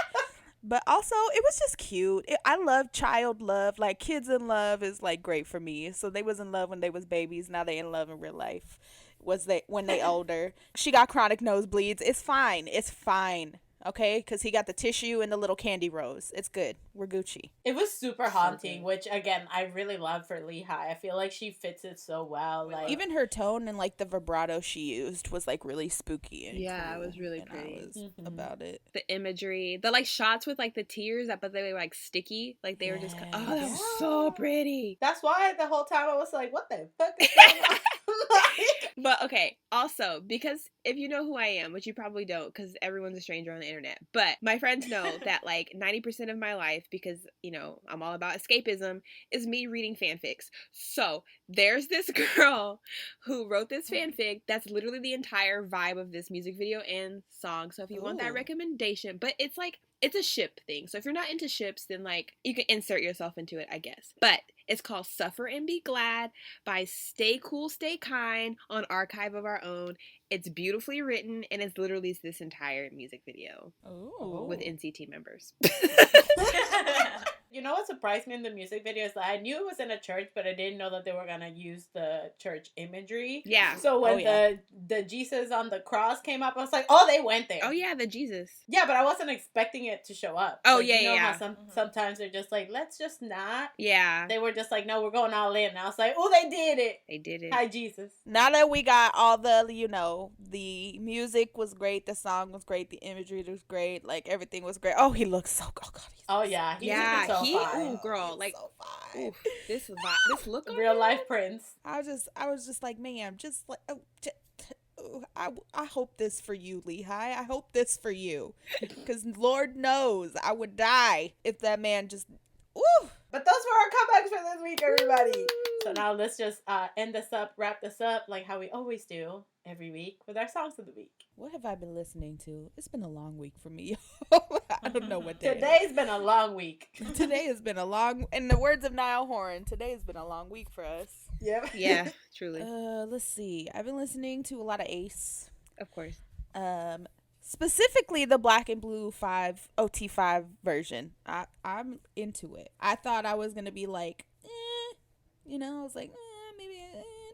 But also, it was just cute. I love child love. Like, kids in love is, like, great for me. So they was in love when they was babies. Now they in love in real life. When they older. She got chronic nosebleeds. It's fine. It's fine. Okay? Because he got the tissue and the little candy rose. It's good. We're Gucci. It was super haunting, which, again, I really love for LeeHi. I feel like she fits it so well. Like, even her tone and, like, the vibrato she used was, like, really spooky. And yeah, cool, it was really and pretty. I was about it. The imagery, the, like, shots with, like, the tears, but they were, like, sticky. Like, they were just, oh, that was so pretty. That's why the whole time I was like, what the fuck is going on? But, okay, also, because if you know who I am, which you probably don't, because everyone's a stranger on the internet, but my friends know that, like, 90% of my life, because, you know, I'm all about escapism, is me reading fanfics. So, there's this girl who wrote this fanfic that's literally the entire vibe of this music video and song. So, if you want that recommendation, but it's, like, it's a ship thing. So, if you're not into ships, then, like, you can insert yourself into it, I guess. But it's called Suffer and Be Glad by Stay Cool, Stay Kind on Archive of Our Own. It's beautifully written, and it's literally this entire music video with NCT members. You know what surprised me in the music video is that I knew it was in a church, but I didn't know that they were gonna use the church imagery. Yeah. So when the Jesus on the cross came up, I was like, oh, they went there. Oh yeah, the Jesus. Yeah, but I wasn't expecting it to show up. Oh, like, yeah, you know yeah. How sometimes they're just like, let's just not. Yeah. They were just like, no, we're going all in. And I was like, oh, they did it. They did it. Hi, Jesus. Now that we got all the, you know, the music was great, the song was great, the imagery was great, like everything was great. Oh, he looks so good. Oh yeah, he's ooh, girl, like so fine. Ooh, this look on real him. life prince. I was just like, man, just like, I hope this for you, LeeHi. I hope this for you, because Lord knows I would die if that man just. Woo! But those were our comebacks for this week, everybody. So now let's just wrap this up like how we always do every week with our songs of the week. What have I been listening to? It's been a long week for me. I don't know what day. Today's been a long week. Today has been a long, in the words of Niall Horan, today has been a long week for us. Yep. Yeah, truly. Let's see. I've been listening to a lot of ATEEZ. Of course. Specifically the Black and Blue 5 OT5 version. I'm into it. I thought I was gonna be like, you know, I was like, maybe.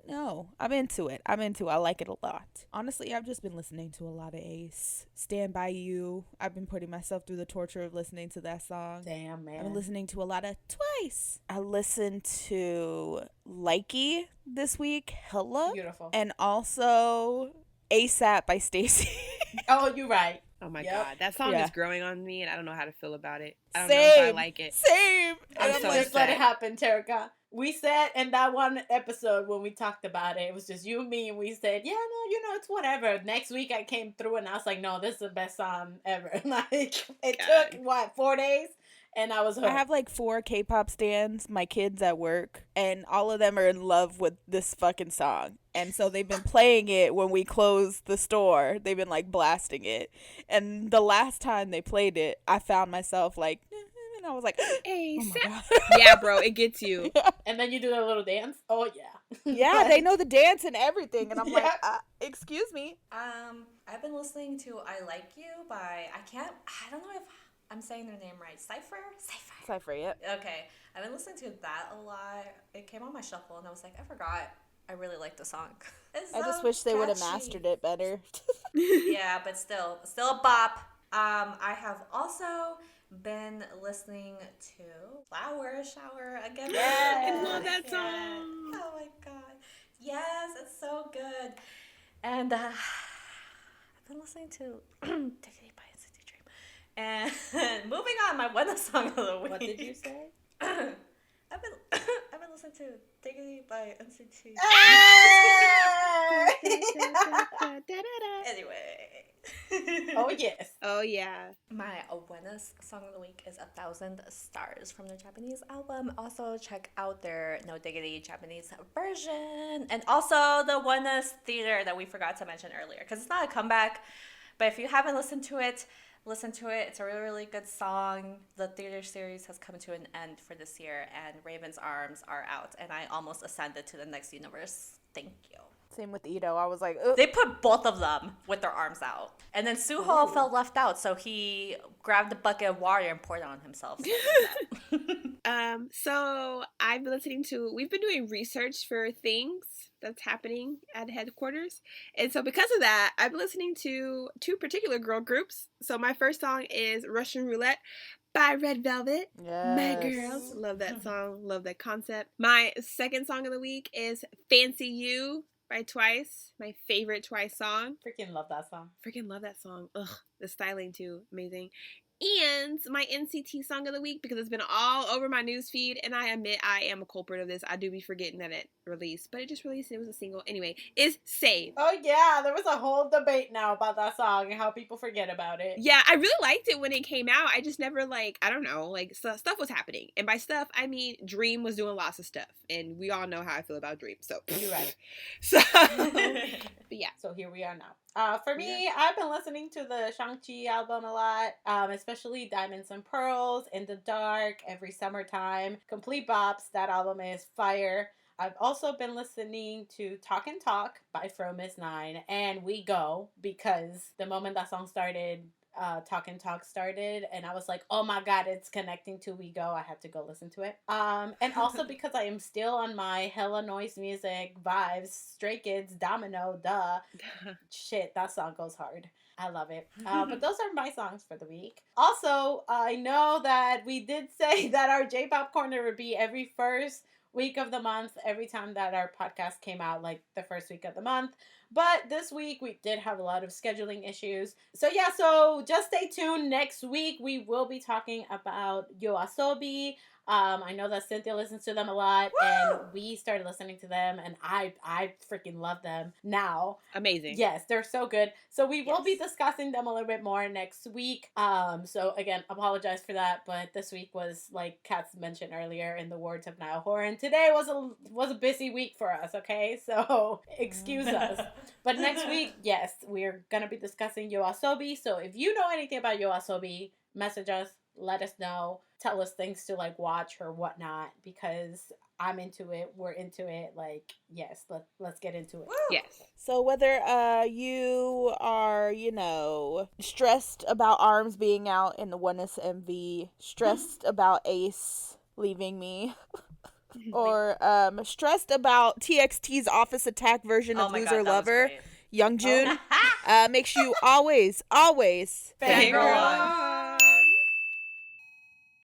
No, I'm into it. I like it a lot. Honestly, I've just been listening to a lot of ACE. Stand By You. I've been putting myself through the torture of listening to that song. Damn, man. I've been listening to a lot of Twice. I listened to LIKI this week. Hella. Beautiful. And also ASAP by Stacey. Oh, you're right. Oh my God, that song is growing on me, and I don't know how to feel about it. I don't know if I like it. Same. I'm so Just upset. let it happen, Terika. We said in that one episode when we talked about it, it was just you and me, and we said, yeah, no, you know, it's whatever. Next week I came through and I was like, no, this is the best song ever. Like, it took, 4 days? And I was hooked. I have like 4 K-pop stans, my kids at work, and all of them are in love with this fucking song. And so they've been playing it when we closed the store. They've been like blasting it. And the last time they played it, I found myself like, and I was like, Hey, oh my God. yeah, bro, it gets you. And then you do that little dance. Oh, yeah. Yeah, they know the dance and everything. And I'm like, Yeah. excuse me. I've been listening to I Like You by, I don't know if I'm saying their name right. Cypher, yep. Okay. I've been listening to that a lot. It came on my shuffle and I was like, I forgot. I really like the song. I just wish they would have mastered it better. Yeah, but still a bop. I have also been listening to Shower again. I love that song. Oh my God. Yes, it's so good. And I've been listening to Dignity by NCT Dream. And moving on, my one song of the week. What did you say? I've been listening to Dignity by NCT. Anyway, Oh, yes. Oh, yeah. My awareness song of the week is 1,000 Stars from their Japanese album. Also, check out their No Diggity Japanese version. And also the Oneness Theater that we forgot to mention earlier, because it's not a comeback. But if you haven't listened to it, listen to it. It's a really, really good song. The theater series has come to an end for this year, and Raven's arms are out, and I almost ascended to the next universe. Thank you. Same with Ito. I was like, ugh. They put both of them with their arms out. And then Suho felt left out, so he grabbed a bucket of water and poured it on himself. So I've been we've been doing research for things that's happening at headquarters. And so because of that, I've been listening to 2 particular girl groups. So my first song is Russian Roulette by Red Velvet. Yes. My girls. Love that song. Love that concept. My second song of the week is Fancy You by Twice. My favorite Twice song. Freaking love that song. Freaking love that song. Ugh, the styling too. Amazing. And my NCT song of the week, because it's been all over my news feed, and I admit I am a culprit of this. I do be forgetting that it released, but it just released and it was a single. Anyway, is Save. Oh, yeah. There was a whole debate now about that song and how people forget about it. Yeah, I really liked it when it came out. I just never, I don't know, stuff was happening. And by stuff, I mean Dream was doing lots of stuff. And we all know how I feel about Dream, so. You're right. So, but yeah. So here we are now. For me, I've been listening to the Shang-Chi album a lot, especially Diamonds and Pearls, In the Dark, Every Summertime, Complete Bops. That album is fire. I've also been listening to Talk and Talk by Fromis9 and We Go, because the moment that song started, Talk and Talk started, and I was like, oh my god, it's connecting to We Go. I had to go listen to it. And also because I am still on my hella noise music vibes, Stray Kids, Domino, duh. Shit, that song goes hard. I love it. But those are my songs for the week. Also, I know that we did say that our J-Pop Corner would be every first week of the month, every time that our podcast came out, like the first week of the month. But this week we did have a lot of scheduling issues. So yeah, so just stay tuned. Next week we will be talking about YOASOBI. I know that Cynthia listens to them a lot. Woo! And we started listening to them, and I freaking love them now. Amazing. Yes, they're so good. So we will be discussing them a little bit more next week. So again, apologize for that, but this week was, like Katz mentioned earlier, in the words of Niall Horan, today was a busy week for us, okay? So excuse us. But next week, yes, we're gonna be discussing YOASOBI. So if you know anything about YOASOBI, message us, let us know, tell us things to watch or whatnot, because I'm into it, we're into it. Yes, let's get into it. Woo! Yes. So whether you are, stressed about ARMS being out in the Oneness MV, stressed about ACE leaving me, or stressed about TXT's Office Attack version of Loser Lover, Youngjun, make sure you always fangirl on.